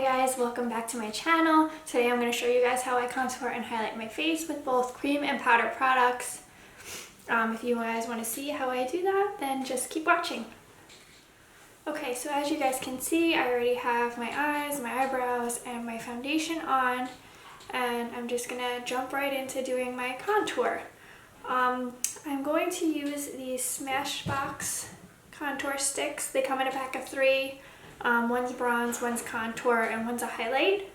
Hi guys, welcome back to my channel. Today I'm going to show you guys how I contour and highlight my face with both cream and powder products. If you guys want to see how I do that, then just keep watching. Okay, so as you guys can see, I already have my eyes, my eyebrows, and my foundation on, and I'm just going to jump right into doing my contour. I'm going to use these Smashbox contour sticks. They come in a pack of 3. One's bronze, one's contour, and one's a highlight.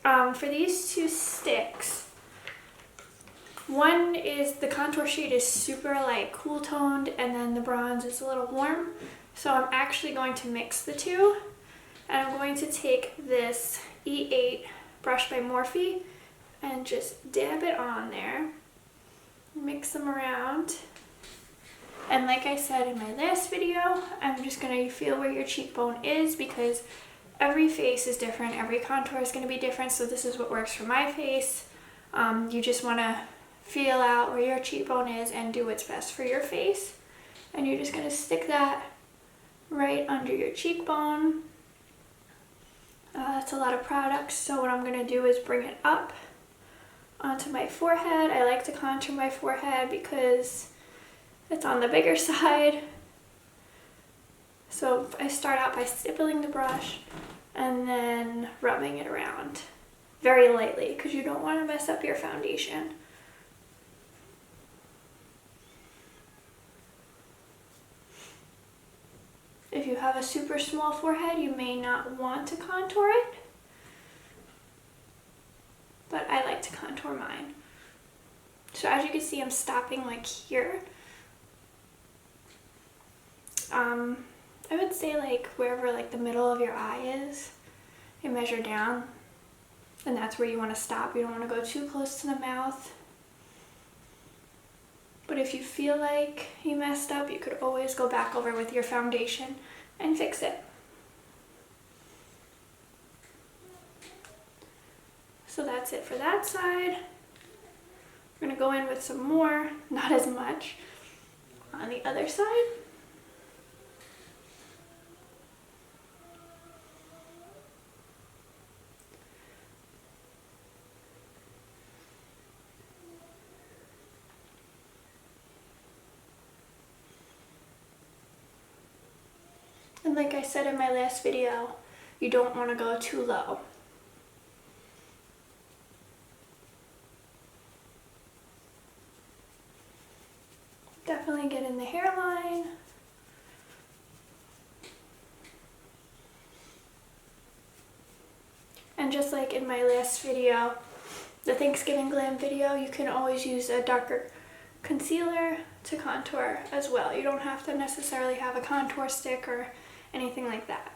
For these 2 sticks, one is the contour shade is super like cool toned, and then the bronze is a little warm. So I'm actually going to mix the 2, and I'm going to take this E8 brush by Morphe and just dab it on there, mix them around. And like I said in my last video, I'm just going to feel where your cheekbone is because every face is different. Every contour is going to be different. So this is what works for my face. You just want to feel out where your cheekbone is and do what's best for your face. And you're just going to stick that right under your cheekbone. That's a lot of products. So what I'm going to do is bring it up onto my forehead. I like to contour my forehead because it's on the bigger side. So I start out by stippling the brush and then rubbing it around very lightly because you don't want to mess up your foundation. If you have a super small forehead, you may not want to contour it, but I like to contour mine. So as you can see, I'm stopping like here. I would say like wherever like the middle of your eye is, you measure down, and that's where you want to stop. You don't want to go too close to the mouth. But if you feel like you messed up, you could always go back over with your foundation and fix it. So that's it for that side. We're going to go in with some more, not as much, on the other side. And like I said in my last video, you don't want to go too low. Definitely get in the hairline. And just like in my last video, the Thanksgiving Glam video, you can always use a darker concealer to contour as well. You don't have to necessarily have a contour stick or anything like that.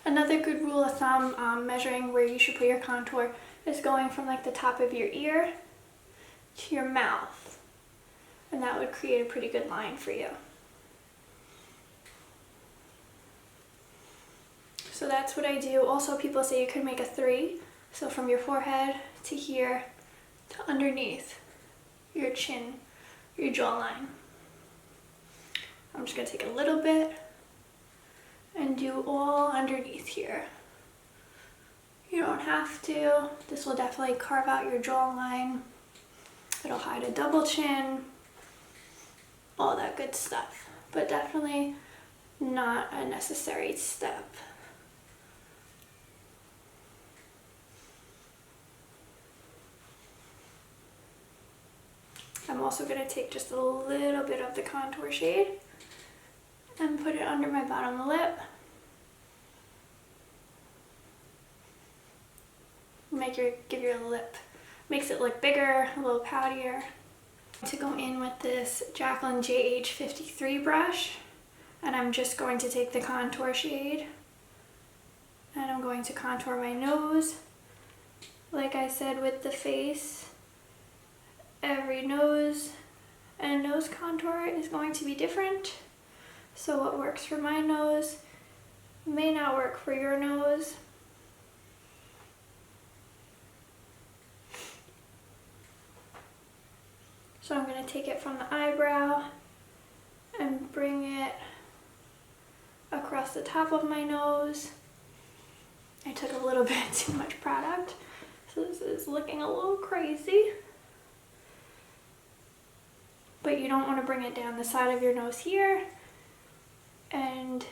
Another good rule of thumb measuring where you should put your contour is going from like the top of your ear to your mouth, and that would create a pretty good line for you. So that's what I do. Also, people say you could make a 3, so from your forehead to here to underneath your chin, your jawline. I'm just going to take a little bit and do all underneath here. You don't have to. This will definitely carve out your jawline. It'll hide a double chin, all that good stuff, but definitely not a necessary step. I'm also going to take just a little bit of the contour shade and put it under my bottom lip. Give your lip, makes it look bigger, a little poutier. To go in with this Jaclyn JH53 brush, and I'm just going to take the contour shade and I'm going to contour my nose. Like I said with the face, every nose and nose contour is going to be different. So what works for my nose may not work for your nose. So I'm going to take it from the eyebrow and bring it across the top of my nose. I took a little bit too much product, so this is looking a little crazy. But you don't want to bring it down the side of your nose here. And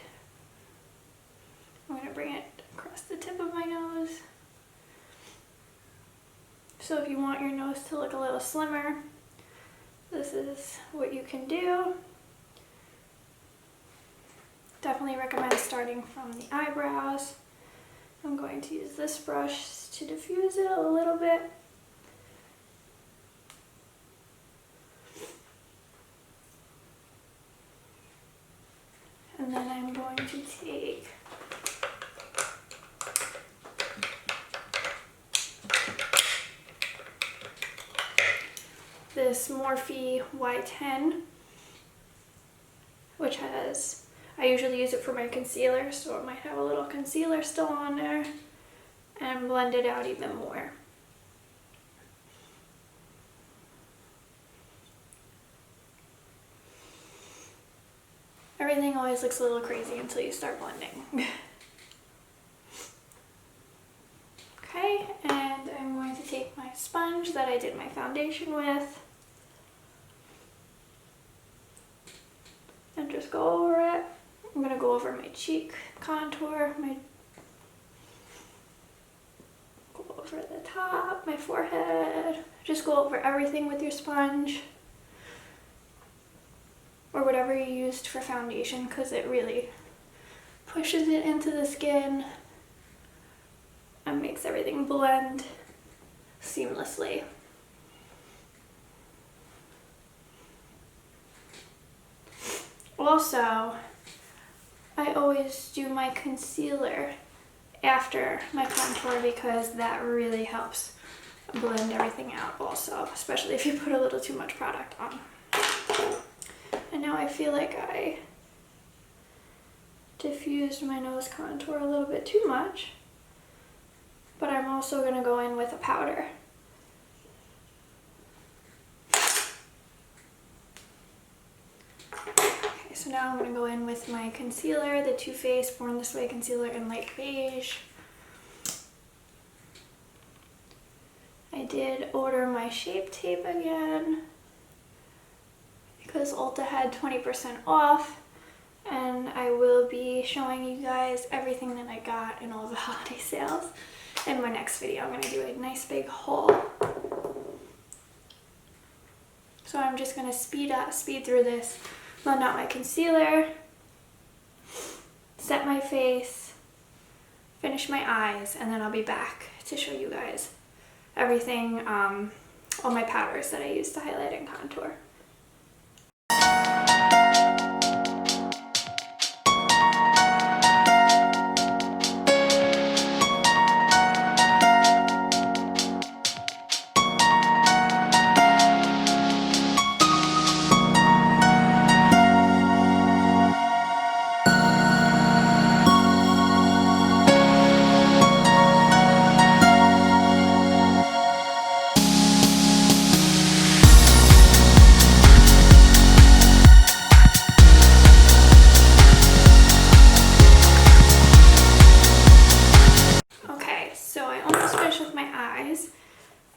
I'm going to bring it across the tip of my nose. So if you want your nose to look a little slimmer, this is what you can do. Definitely recommend starting from the eyebrows. I'm going to use this brush to diffuse it a little bit. And then I'm going to take this Morphe Y10, which has, I usually use it for my concealer, so it might have a little concealer still on there, and blend it out even more. Everything always looks a little crazy until you start blending. Okay, and I'm going to take my sponge that I did my foundation with and just go over it. I'm going to go over my cheek contour, go over the top, my forehead. Just go over everything with your sponge or whatever you used for foundation, because it really pushes it into the skin and makes everything blend seamlessly. Also, I always do my concealer after my contour because that really helps blend everything out also, especially if you put a little too much product on. And now I feel like I diffused my nose contour a little bit too much, but I'm also going to go in with a powder. Okay, so now I'm going to go in with my concealer, the Too Faced Born This Way concealer in light beige. I did order my Shape Tape again because Ulta had 20% off, and I will be showing you guys everything that I got in all the holiday sales in my next video. I'm going to do a nice big haul. So I'm just going to speed through this, blend out my concealer, set my face, finish my eyes, and then I'll be back to show you guys everything, all my powders that I use to highlight and contour.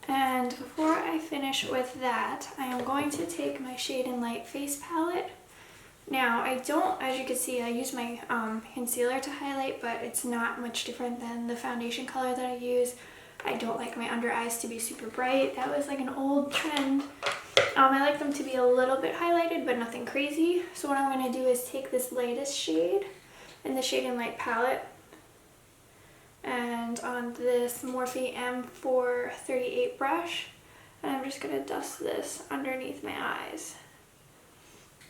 And before I finish with that, I am going to take my Shade and Light face palette. Now, I don't, as you can see, I use my concealer to highlight, but it's not much different than the foundation color that I use. I don't like my under eyes to be super bright. That was like an old trend. I like them to be a little bit highlighted, but nothing crazy. So what I'm going to do is take this lightest shade in the Shade and Light palette, and on this Morphe M438 brush, and I'm just going to dust this underneath my eyes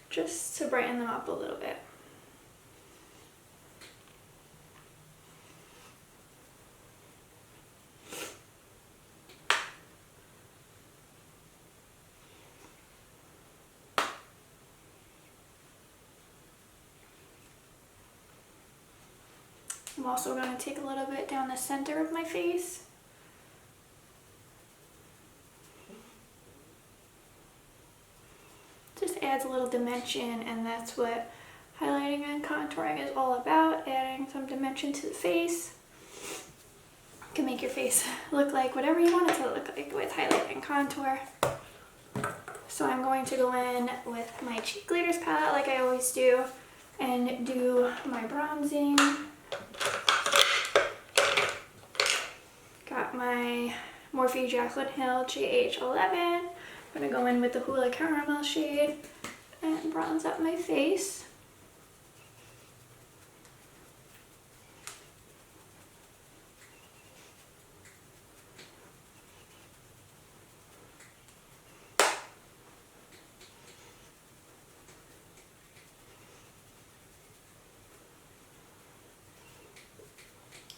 just to brighten them up a little bit. I'm also going to take a little bit down the center of my face. Just adds a little dimension, and that's what highlighting and contouring is all about, adding some dimension to the face. You can make your face look like whatever you want it to look like with highlight and contour. So I'm going to go in with my cheekleaders palette like I always do and do my bronzing. Got my Morphe Jaclyn Hill GH11. I'm going to go in with the Hula Caramel shade and bronze up my face.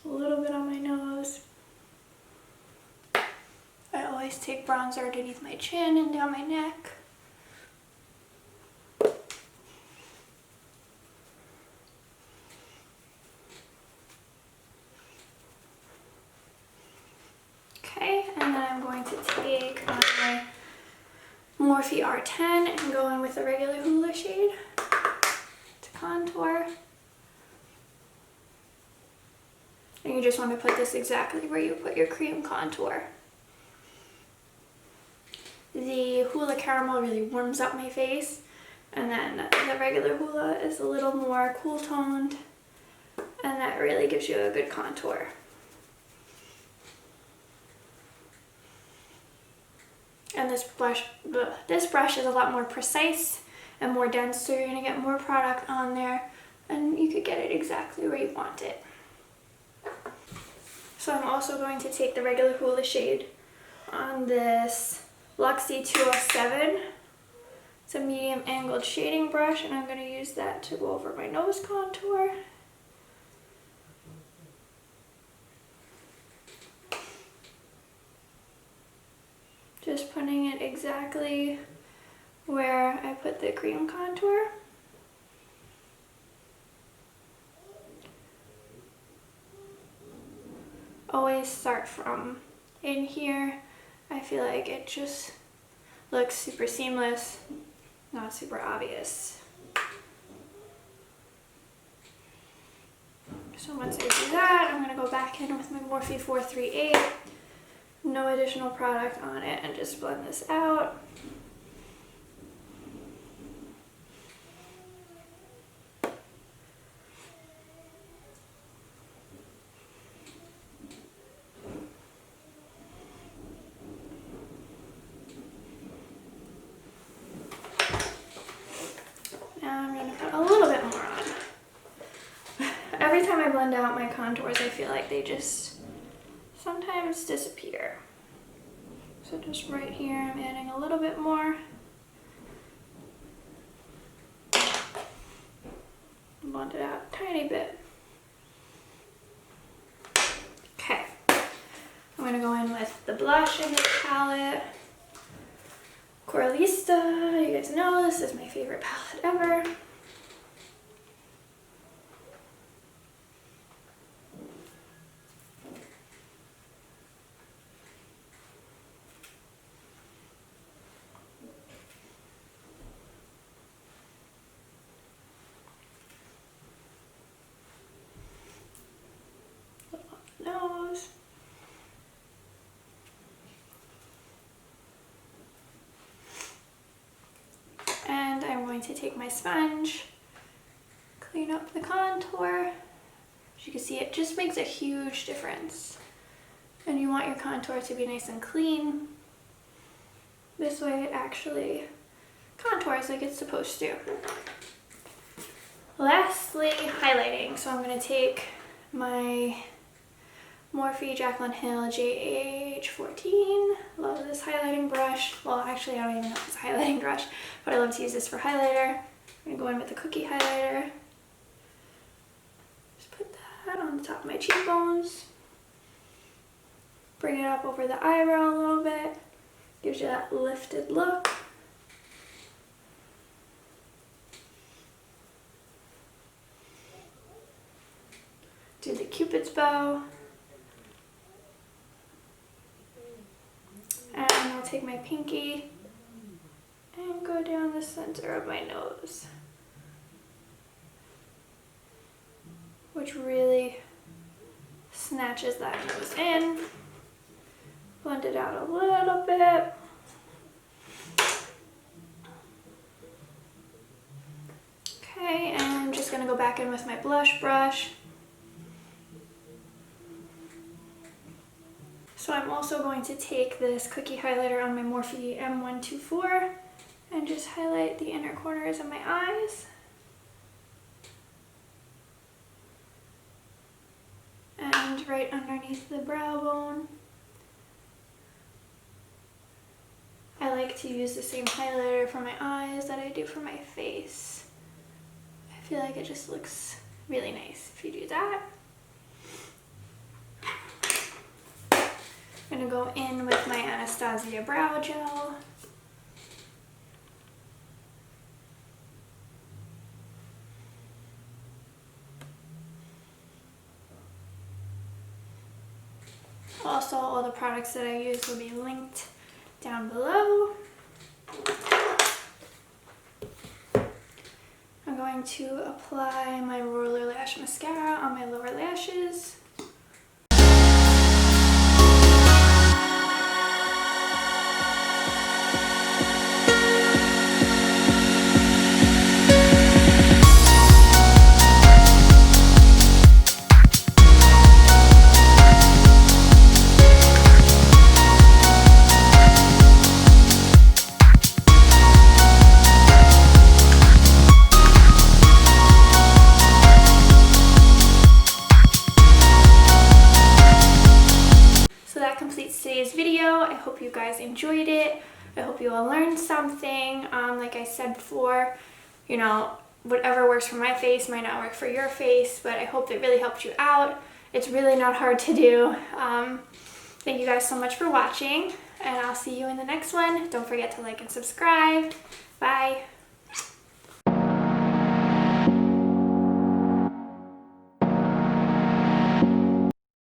A little bit on my nose. I always take bronzer underneath my chin and down my neck. Okay, and then I'm going to take my Morphe R10 and go in with the regular Hula shade to contour. And you just want to put this exactly where you put your cream contour. The Hula Caramel really warms up my face, and then the regular Hula is a little more cool toned, and that really gives you a good contour. And this brush is a lot more precise and more dense, so you're going to get more product on there, and you could get it exactly where you want it. So I'm also going to take the regular Hula shade on this Luxie 207. It's a medium angled shading brush, and I'm going to use that to go over my nose contour. Just putting it exactly where I put the cream contour. Always start from in here. I feel like it just looks super seamless, not super obvious. So once I do that, I'm going to go back in with my Morphe 438. No additional product on it, and just blend this out. Every time I blend out my contours, I feel like they just sometimes disappear. So just right here, I'm adding a little bit more. Blend it out a tiny bit. Okay, I'm gonna go in with the blush in this palette. Clarissa, you guys know this is my favorite palette ever. Nose. And I'm going to take my sponge, clean up the contour. As you can see, it just makes a huge difference. And you want your contour to be nice and clean. This way it actually contours like it's supposed to. Lastly, highlighting. So I'm going to take my Morphe Jaclyn Hill GH14. Love this highlighting brush. Well, actually, I don't even know if it's a highlighting brush, but I love to use this for highlighter. I'm going to go in with the cookie highlighter. Just put that on the top of my cheekbones. Bring it up over the eyebrow a little bit. Gives you that lifted look. Do the Cupid's bow. And I'll take my pinky and go down the center of my nose. which really snatches that nose in. Blend it out a little bit. Okay, and I'm just going to go back in with my blush brush. So I'm also going to take this cookie highlighter on my Morphe M124 and just highlight the inner corners of my eyes. And right underneath the brow bone. I like to use the same highlighter for my eyes that I do for my face. I feel like it just looks really nice if you do that. I'm going to go in with my Anastasia brow gel. Also, all the products that I use will be linked down below. I'm going to apply my roller lash mascara on my lower lashes. Today's video. I hope you guys enjoyed it. I hope you all learned something. Like I said before, you know, whatever works for my face might not work for your face, but I hope it really helped you out. It's really not hard to do. Thank you guys so much for watching, and I'll see you in the next one. Don't forget to like and subscribe. Bye.